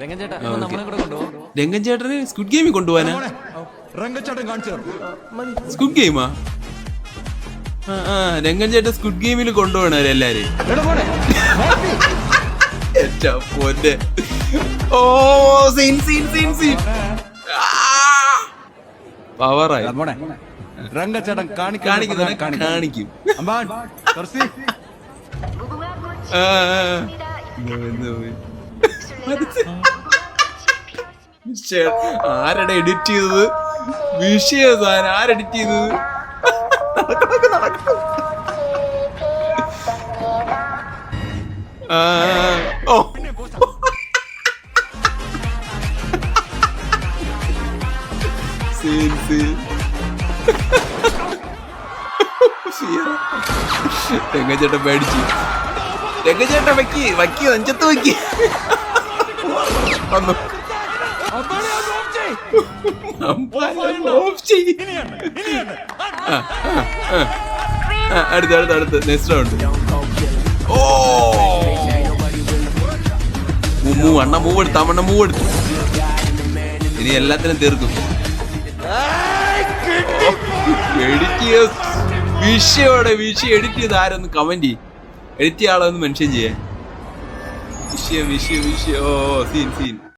രംഗൻ ചേട്ടന് സ്ക്വിഡ് ഗെയിമിൽ കൊണ്ടുപോവാനാ? സ്ക്വിഡ് ഗെയിമാ? രംഗൻ ചേട്ടൻ സ്ക്വിഡ് ഗെയിമിൽ കൊണ്ടുപോകണവരെല്ലാരും. ഓ സീൻ സീൻ സീൻ സീൻ പവറായി. രംഗച്ചേട്ടൻ കാണിക്കും. ആരടെ എഡിറ്റ് ചെയ്തത്? വിഷയ സാധനം ആരെഡിറ്റ് ചെയ്തത്? ഓ രംഗച്ചേട്ടൻ പേടിച്ചു. രംഗച്ചേട്ടൻ വക്കി നെഞ്ചത്ത് വക്കി വന്നു. അടുത്ത് നെക്സ്റ്റ് റൗണ്ട്. ഓ അണ്ണ മൂവ് എടുത്തു. ഇനി എല്ലാത്തിനും തീർക്കും. വിഷയം എഡിറ്റ് ചെയ്ത് ആരൊന്ന് കമന്റ് ചെയ്യും. എഡിറ്റ് ചെയ്യാളൊന്ന് മെൻഷൻ ചെയ്യേ. വിഷയം ഓ സീൻ